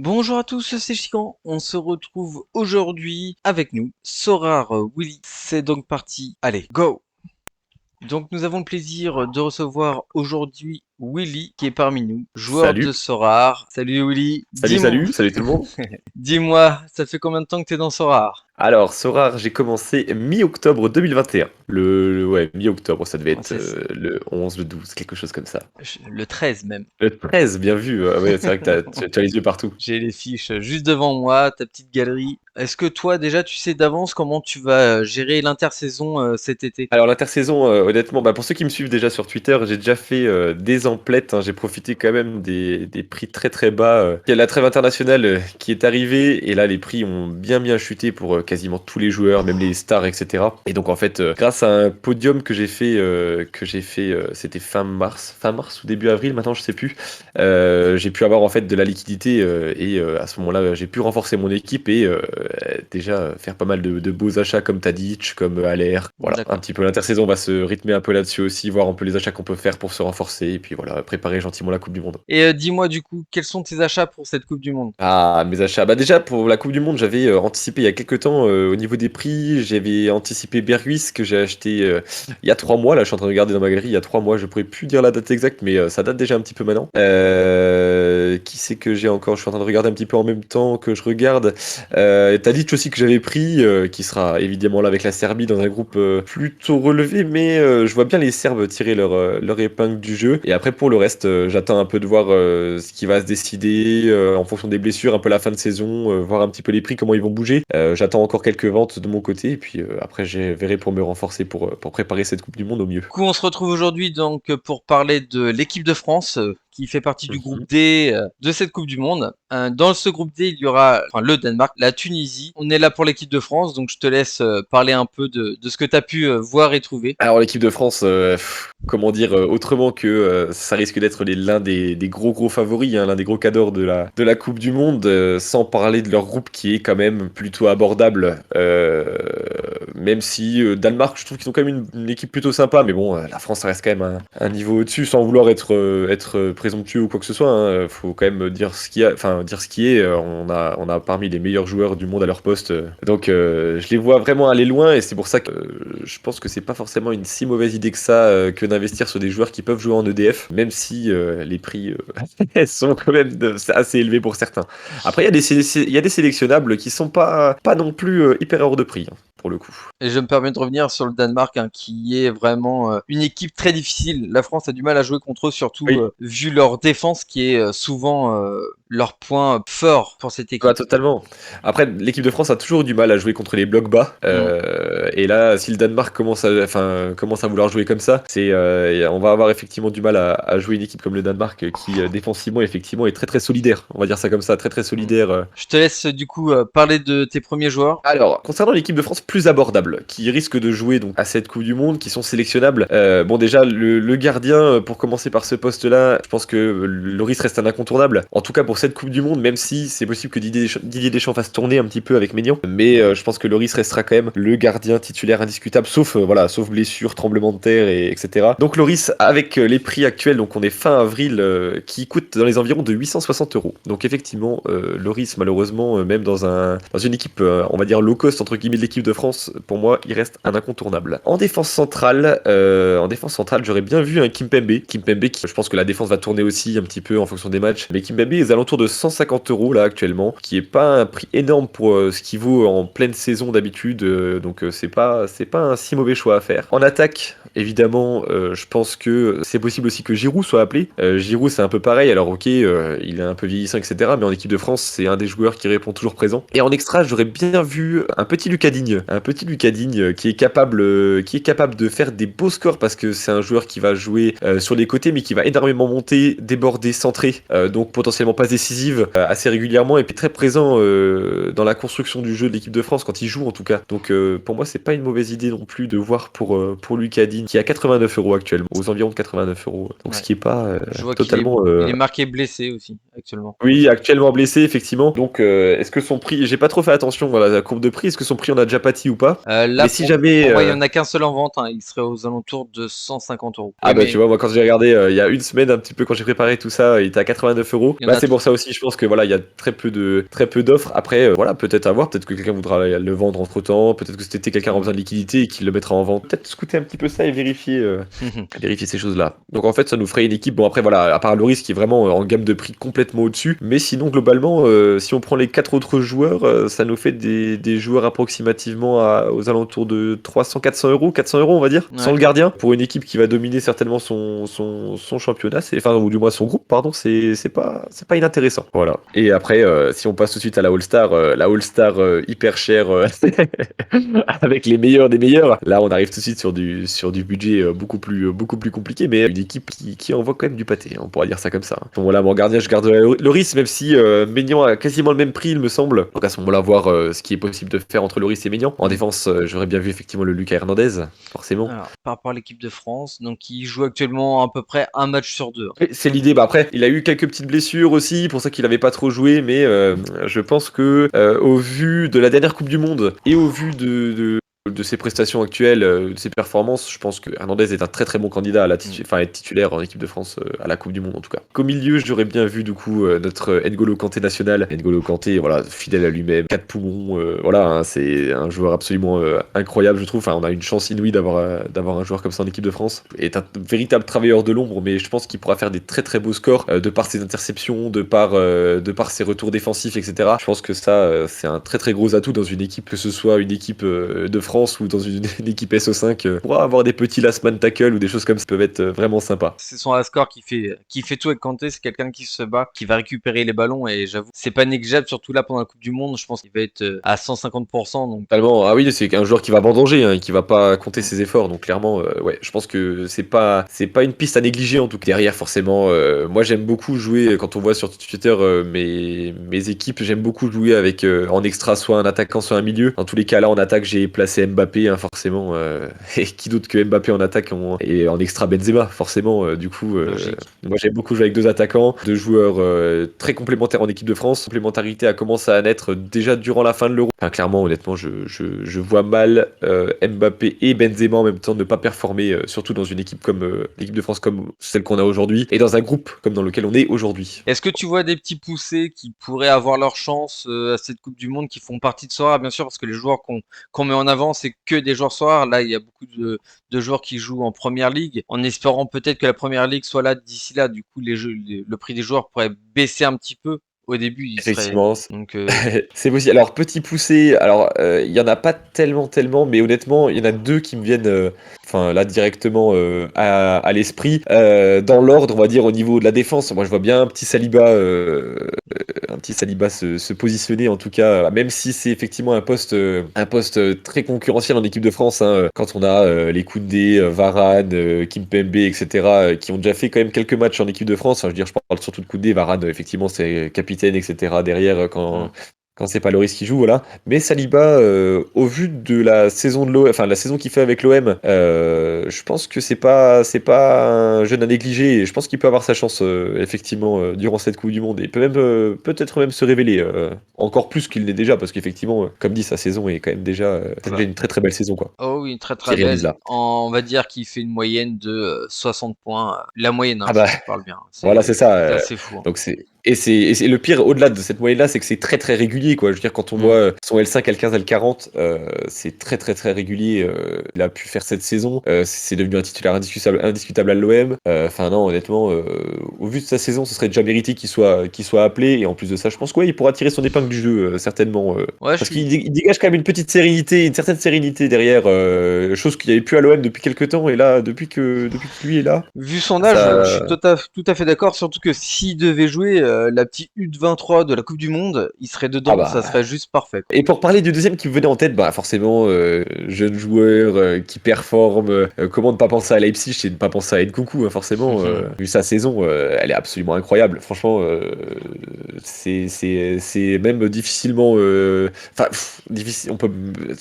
Bonjour à tous, c'est Chican. On se retrouve aujourd'hui avec nous, Sorar Willy. C'est donc parti. Allez, go! Donc nous avons le plaisir de recevoir aujourd'hui Willy qui est parmi nous, joueur de Salut, Sorar. Salut Willy. salut, Dis-moi, salut, salut tout le monde. dis-moi, ça fait combien de temps que t'es dans Sorar? Alors, Sorar, j'ai commencé mi-octobre 2021. Ouais, mi-octobre, ça devait Oh, être le 11, le 12, quelque chose comme ça. le 13 même. Le 13, bien vu. Ouais, c'est vrai que tu as les yeux partout. J'ai les fiches juste devant moi, ta petite galerie. Est-ce que toi déjà tu sais d'avance comment tu vas gérer l'intersaison cet été? Alors, l'intersaison, honnêtement, bah, pour ceux qui me suivent déjà sur Twitter, j'ai déjà fait des emplettes, hein. J'ai profité quand même des prix très très bas. Il y a la trêve internationale qui est arrivée, et là, les prix ont bien chuté pour quasiment tous les joueurs, même les stars, etc. Et donc, en fait, grâce à un podium que j'ai fait, c'était fin mars ou début avril, maintenant, je sais plus. J'ai pu avoir en fait de la liquidité et à ce moment-là, j'ai pu renforcer mon équipe et déjà faire pas mal de beaux achats comme Tadic, comme Haller. Voilà, un D'accord. petit peu l'intersaison va se rythmer un peu là-dessus aussi, voir un peu les achats qu'on peut faire pour se renforcer et puis voilà, préparer gentiment la Coupe du Monde. Et dis-moi du coup, quels sont tes achats pour cette Coupe du Monde? Ah, mes achats. Bah déjà pour la Coupe du Monde, j'avais anticipé il y a quelques temps au niveau des prix, j'avais anticipé Berghuis que j'ai acheté il y a 3 mois. Là, je suis en train de regarder dans ma galerie, il y a 3 mois. Je pourrais plus dire la date exacte, mais ça date déjà un petit peu maintenant. Qui c'est que j'ai encore? Je suis en train de regarder un petit peu en même temps que je regarde. Tadic aussi que j'avais pris, qui sera évidemment là avec la Serbie dans un groupe plutôt relevé, mais je vois bien les Serbes tirer leur épingle du jeu. Et après pour le reste, j'attends un peu de voir ce qui va se décider en fonction des blessures, un peu la fin de saison, voir un petit peu les prix, comment ils vont bouger. J'attends encore quelques ventes de mon côté, et puis après je verrai pour me renforcer pour préparer cette Coupe du Monde au mieux. Du coup, on se retrouve aujourd'hui donc pour parler de l'équipe de France qui fait partie du groupe Mhm. D de cette Coupe du Monde. Dans ce groupe D, il y aura enfin, le Danemark, la Tunisie. On est là pour l'équipe de France, donc je te laisse parler un peu de ce que tu as pu voir et trouver. Alors l'équipe de France, comment dire autrement que ça risque d'être l'un des gros favoris, hein, l'un des gros cadors de la Coupe du Monde, sans parler de leur groupe qui est quand même plutôt abordable, même si Danemark, je trouve qu'ils ont quand même une équipe plutôt sympa, mais bon, la France ça reste quand même un niveau au-dessus, sans vouloir être présomptueux ou quoi que ce soit, hein. Faut quand même dire ce qui a, enfin dire ce qui est. On a parmi les meilleurs joueurs du monde à leur poste, donc je les vois vraiment aller loin, et c'est pour ça que je pense que c'est pas forcément une si mauvaise idée que ça, que d'investir sur des joueurs qui peuvent jouer en EDF, même si les prix sont quand même assez élevés pour certains. Après, il y a des sélectionnables qui sont pas non plus hyper hors de prix, hein, pour le coup. Et je me permets de revenir sur le Danemark, hein, qui est vraiment une équipe très difficile. La France a du mal à jouer contre eux, surtout Oui. vu leur défense qui est souvent leur point fort pour cette Ouais, équipe. totalement. Après, l'équipe de France a toujours eu du mal à jouer contre les blocs bas. Mm. Et là, si le Danemark commence à vouloir jouer comme ça, on va avoir effectivement du mal à jouer une équipe comme le Danemark qui, défensivement, effectivement, est très très solidaire. On va dire ça comme ça, très très Mm. solidaire. Je te laisse du coup parler de tes premiers joueurs. Alors, concernant l'équipe de France plus abordable, qui risque de jouer donc à cette Coupe du Monde, qui sont sélectionnables, bon déjà le gardien, pour commencer par ce poste-là, je pense que Loris reste un incontournable. En tout cas pour cette Coupe du Monde, même si c'est possible que Didier Deschamps fasse tourner un petit peu avec Maignan, mais je pense que Loris restera quand même le gardien titulaire indiscutable, sauf voilà, sauf blessure, tremblement de terre, etc. Donc Loris, avec les prix actuels, donc on est fin avril, qui coûte dans les environs de 860 euros. Donc effectivement, Loris malheureusement, même dans une équipe, on va dire low cost entre guillemets de l'équipe de France, pour moi, il reste un incontournable. En défense centrale, j'aurais bien vu un Kimpembe. Kimpembe, qui, je pense que la défense va tourner aussi un petit peu en fonction des matchs. Mais Kimpembe est aux alentours de 150 euros là actuellement, qui est pas un prix énorme pour ce qu'il vaut en pleine saison d'habitude. Donc c'est pas un si mauvais choix à faire. En attaque, évidemment, je pense que c'est possible aussi que Giroud soit appelé. Giroud, c'est un peu pareil. Alors ok, il est un peu vieillissant, etc. Mais en équipe de France, c'est un des joueurs qui répond toujours présent. Et en extra, j'aurais bien vu un petit Lucas Digne qui est capable de faire des beaux scores, parce que c'est un joueur qui va jouer sur les côtés, mais qui va énormément monter, déborder, centrer, donc potentiellement passe décisive assez régulièrement, et puis très présent dans la construction du jeu de l'équipe de France quand il joue en tout cas. Donc pour moi, c'est pas une mauvaise idée non plus de voir pour Lucas Digne, qui est à 89 euros actuellement, aux environs de 89 euros. Donc ce Ouais. qui est pas Je vois totalement il est marqué blessé aussi actuellement. oui, actuellement blessé, effectivement. Donc, est-ce que son prix, j'ai pas trop fait attention à la courbe de prix, est-ce que son prix on a déjà pâti ou pas? Là, Mais si pour jamais, moi, il y en a qu'un seul en vente, hein. Il serait aux alentours de 150 euros. ah Oui, bah tu mais vois, moi quand j'ai regardé il y a une semaine un petit peu quand j'ai préparé tout ça, il était à 89 euros. il y en Bah a c'est pour ça aussi, je pense que voilà, il y a très peu d'offres. Après, voilà, peut-être à voir, peut-être que quelqu'un voudra le vendre entre-temps, peut-être que cet été quelqu'un aura besoin de liquidité et qu'il le mettra en vente. Peut-être scouter un petit peu ça et vérifier ces choses-là. Donc en fait, ça nous ferait une équipe. Bon après voilà, à part Loris qui est vraiment en gamme de prix complètement au-dessus, mais sinon globalement, si on prend les 4 autres joueurs, ça nous fait des joueurs approximativement aux alentours de 300-400 euros, 400 euros on va dire, sans Ouais. le gardien, pour une équipe qui va dominer certainement son championnat, enfin ou du moins son groupe, pardon, c'est pas inintéressant. Voilà. Et après, si on passe tout de suite à la All-Star hyper chère, avec les meilleurs des meilleurs, là on arrive tout de suite sur du budget beaucoup plus compliqué, mais une équipe qui envoie quand même du pâté, on pourra dire ça comme ça. Bon voilà, mon gardien, je garde Loris, même si Maignan a quasiment le même prix, il me semble. Donc à ce moment-là, voir ce qui est possible de faire entre Loris et Maignan. En défense, j'aurais bien vu effectivement le Lucas Hernandez, forcément. Alors, par rapport à l'équipe de France, donc il joue actuellement à peu près un match sur deux. Et c'est l'idée. Bah après, il a eu quelques petites blessures aussi, pour ça qu'il avait pas trop joué, mais je pense que au vu de la dernière Coupe du Monde et au vu de ses prestations actuelles, de ses performances, je pense que Hernandez est un très très bon candidat à être titulaire en équipe de France à la Coupe du Monde en tout cas. Qu'au milieu, j'aurais bien vu du coup notre N'Golo Kanté national. N'Golo Kanté, voilà, fidèle à lui-même, 4 poumons, voilà, hein, c'est un joueur absolument incroyable, je trouve. Enfin, on a une chance inouïe d'avoir un joueur comme ça en équipe de France. Il est un véritable travailleur de l'ombre, mais je pense qu'il pourra faire des très très beaux scores de par ses interceptions, de par ses retours défensifs, etc. Je pense que ça, c'est un très très gros atout dans une équipe, que ce soit une équipe de France ou dans une équipe SO5, pourra avoir des petits last man tackle ou des choses comme ça peuvent être vraiment sympas. C'est son Ascore qui fait tout avec Kanté, c'est quelqu'un qui se bat, qui va récupérer les ballons et j'avoue, c'est pas négligeable, surtout là pendant la Coupe du Monde, je pense qu'il va être à 150%. Donc Totalement. Ah oui, c'est un joueur qui va vendanger, hein, et qui va pas compter ses efforts. Donc clairement, ouais, je pense que c'est pas une piste à négliger en tout cas. Derrière, forcément, moi j'aime beaucoup jouer quand on voit sur Twitter mes équipes. J'aime beaucoup jouer avec en extra soit un attaquant, soit un milieu. Dans tous les cas, là en attaque, j'ai placé Mbappé, hein, forcément. Et qui d'autre que Mbappé en attaque et en extra Benzema, forcément. Du coup, logique. moi j'aime beaucoup jouer avec deux attaquants, deux joueurs très complémentaires en équipe de France. La complémentarité a commencé à naître déjà durant la fin de l'Euro. Enfin, clairement, honnêtement, je vois mal Mbappé et Benzema en même temps ne pas performer, surtout dans une équipe comme l'équipe de France comme celle qu'on a aujourd'hui, et dans un groupe comme dans lequel on est aujourd'hui. Est-ce que tu vois des petits poussés qui pourraient avoir leur chance à cette Coupe du Monde, qui font partie de Soir, bien sûr, parce que les joueurs qu'on met en avant, c'est que des joueurs Soir. Là, il y a beaucoup de joueurs qui jouent en Première Ligue, en espérant peut-être que la Première Ligue soit là d'ici là. Du coup, le prix des joueurs pourrait baisser un petit peu. Au début, il serait Effectivement, donc c'est possible. Alors, petit poussé, alors il y en a pas tellement, mais honnêtement, il y en a deux qui me viennent, enfin là directement à l'esprit. Dans l'ordre, on va dire au niveau de la défense, moi je vois bien un petit Saliba se positionner en tout cas, même si c'est effectivement un poste très concurrentiel en équipe de France, hein, quand on a les Koundé, Varane, Kimpembe, etc., qui ont déjà fait quand même quelques matchs en équipe de France. Enfin, je veux dire, je parle surtout de Koundé, Varane, effectivement, c'est capitaine, etc., derrière quand c'est pas Loris qui joue, voilà. Mais Saliba, au vu de la saison de l'OM, enfin la saison qu'il fait avec l'OM, je pense que c'est pas un jeune à négliger. Et je pense qu'il peut avoir sa chance effectivement durant cette Coupe du Monde et peut même peut-être même se révéler encore plus qu'il n'est déjà, parce qu'effectivement, comme dit, sa saison est quand même c'est déjà une très très belle saison quoi, oh oui, très très qu'il réalise belle. là. On va dire qu'il fait une moyenne de 60 points. La moyenne, hein, Ah si bah tu parles bien. voilà, c'est ça. C'est assez fou. Hein. Donc c'est le pire au-delà de cette moyenne-là, c'est que c'est très très régulier quoi. Je veux dire, quand on voit son L5, L15, L40, c'est très très très régulier. Il a pu faire cette saison. C'est devenu un titulaire indiscutable à l'OM. Enfin non, honnêtement, au vu de sa saison, ce serait déjà mérité qu'il soit appelé. Et en plus de ça, je pense qu'il pourra tirer son épingle du jeu certainement. Ouais, je Parce suis. qu'il dégage quand même une petite sérénité, une certaine sérénité derrière, chose qu'il n'y avait plus à l'OM depuis quelques temps. Et là, depuis que lui est là, Vu son âge, je suis ça. tout à fait d'accord, surtout que s'il devait jouer la petite U23 de la Coupe du Monde, il serait Ah dedans, ça bah. serait juste parfait. Quoi. Et pour parler du deuxième qui me venait en tête, bah forcément, jeune joueur qui performe, comment ne pas penser à Leipzig et ne pas penser à Nkunku, hein, forcément, vu sa saison, elle est absolument incroyable. Franchement, c'est même difficilement, enfin, difficile,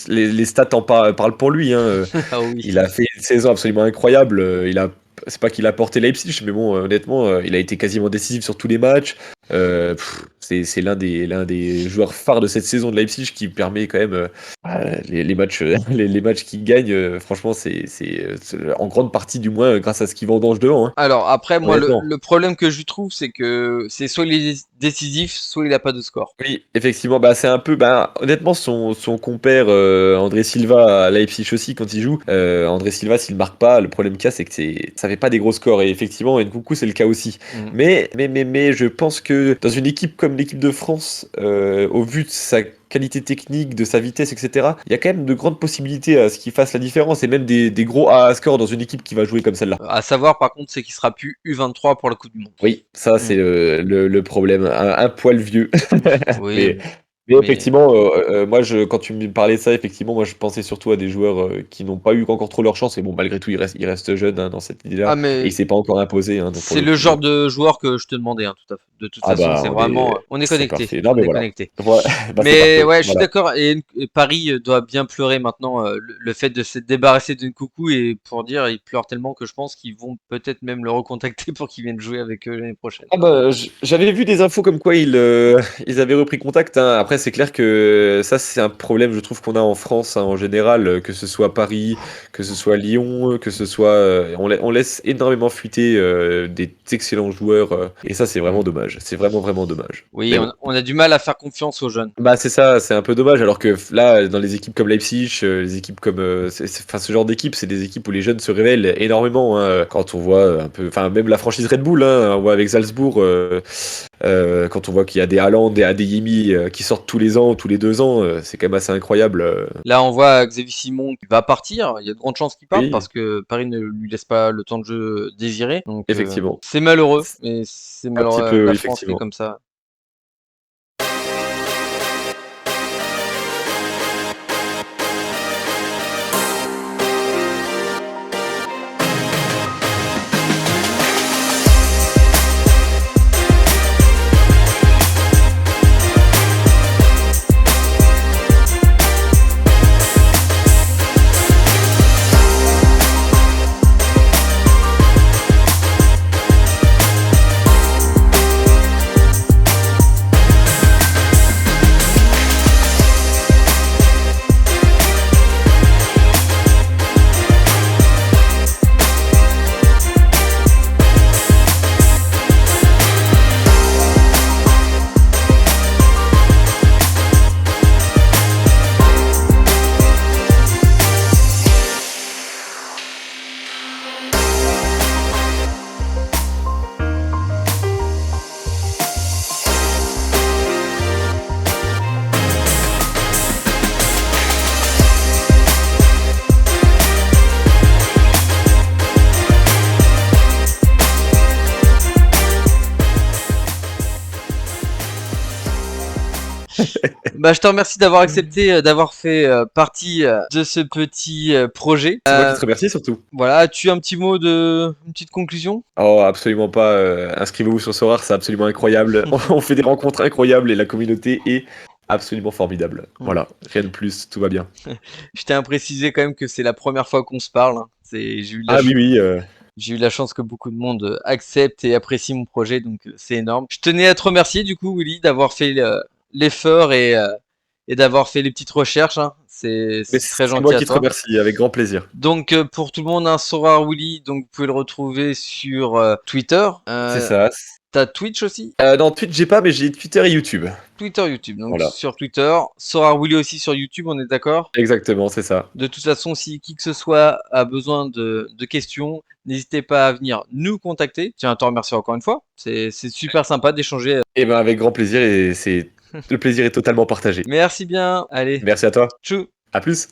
les stats parlent pour lui, hein. Ah oui. Il a fait une saison absolument incroyable. C'est pas qu'il a porté Leipzig, mais bon, honnêtement, il a été quasiment décisif sur tous les matchs. C'est l'un des joueurs phares de cette saison de Leipzig qui permet quand même les matchs, les matchs qu'il gagne. Franchement, c'est en grande partie du moins grâce à ce qu'il vendange devant. Hein, Alors après, moi, honnêtement. le problème que je lui trouve, c'est que c'est soit il est décisif, soit il a pas de score. Oui, effectivement, bah, c'est un peu, bah, honnêtement, son compère André Silva à Leipzig aussi, quand il joue, André Silva, s'il marque pas, le problème qu'il y a, c'est que ça fait pas des gros scores. Et effectivement, Nkunku, c'est le cas aussi. Mm. Mais, je pense que dans une équipe comme l'équipe de France, au vu de sa qualité technique, de sa vitesse, etc., il y a quand même de grandes possibilités à ce qu'il fasse la différence et même des gros A score dans une équipe qui va jouer comme celle-là. À savoir, par contre, c'est qu'il sera plus U23 pour la Coupe du Monde. Oui, ça, c'est Mm. le problème. Un poil vieux. Oui, Mais, mais mais effectivement, moi, quand tu me parlais de ça, effectivement, moi, je pensais surtout à des joueurs qui n'ont pas eu encore trop leur chance. Et bon, malgré tout, il reste jeune hein, dans cette idée-là. ah, Et mais il s'est pas encore imposé, hein, donc pour c'est le le coup. genre de joueur que je te demandais, hein, tout à fait. De toute Ah façon, bah, c'est vraiment, on est c'est connecté, parfait. Non, on mais est voilà. connecté. Voilà. Bah, c'est Mais parfait. ouais, je suis Voilà. d'accord. Et Paris doit bien pleurer maintenant le fait de s'être débarrassé de Nkunku et pour dire, ils pleurent tellement que je pense qu'ils vont peut-être même le recontacter pour qu'il vienne jouer avec eux l'année prochaine. Ah bah, j'avais vu des infos comme quoi ils avaient repris contact. Hein. Après, c'est clair que ça, c'est un problème, je trouve, qu'on a en France hein, en général, que ce soit Paris, que ce soit Lyon, que ce soit. On laisse énormément fuiter des excellents joueurs. Et ça, c'est vraiment Mm. dommage. C'est vraiment, vraiment dommage. Oui, Mais bon. on a du mal à faire confiance aux jeunes. Bah c'est ça, c'est un peu dommage alors que là dans les équipes comme Leipzig, les équipes comme enfin ce genre d'équipe, c'est des équipes où les jeunes se révèlent énormément hein, quand on voit un peu enfin même la franchise Red Bull hein, on voit avec Salzbourg quand on voit qu'il y a des Haaland, des Adeyemi qui sortent tous les ans, tous les 2 ans, c'est quand même assez incroyable. Là, on voit Xavier Simon qui va partir. Il y a de grandes chances qu'il parte Oui, parce que Paris ne lui laisse pas le temps de jeu désiré. Donc, effectivement. c'est malheureux. C'est Mais c'est un petit malheureux. peu La oui, France qui est effectivement. comme ça. Bah, je te remercie d'avoir accepté, d'avoir fait partie de ce petit projet. C'est moi qui te remercie surtout. Voilà, as-tu un petit mot une petite conclusion? Oh, absolument pas. Inscrivez-vous sur Sorare, c'est absolument incroyable. On fait des rencontres incroyables et la communauté est absolument formidable. Voilà, rien de plus, tout va bien. Je tiens à préciser quand même que c'est la première fois qu'on se parle. Hein. Ah oui, oui, J'ai eu la chance que beaucoup de monde accepte et apprécie mon projet, donc c'est énorme. Je tenais à te remercier du coup, Willy, d'avoir fait l'effort et d'avoir fait les petites recherches. Hein. mais C'est très c'est moi gentil à qui te toi. remercie, avec grand plaisir. Donc pour tout le monde, un Sorare Willy, donc vous pouvez le retrouver sur Twitter. C'est ça. T'as Twitch aussi? Non, Twitch, j'ai pas, mais j'ai Twitter et YouTube. Twitter, YouTube. Donc Voilà, sur Twitter, Sorare Willy aussi sur YouTube, on est d'accord? exactement, c'est ça. De toute façon, si qui que ce soit a besoin de questions, n'hésitez pas à venir nous contacter. Tiens, à te remercier encore une fois. C'est super sympa d'échanger. Et ben avec grand plaisir, et le plaisir est totalement partagé. Merci bien. Allez, Merci à toi. tchou. À plus.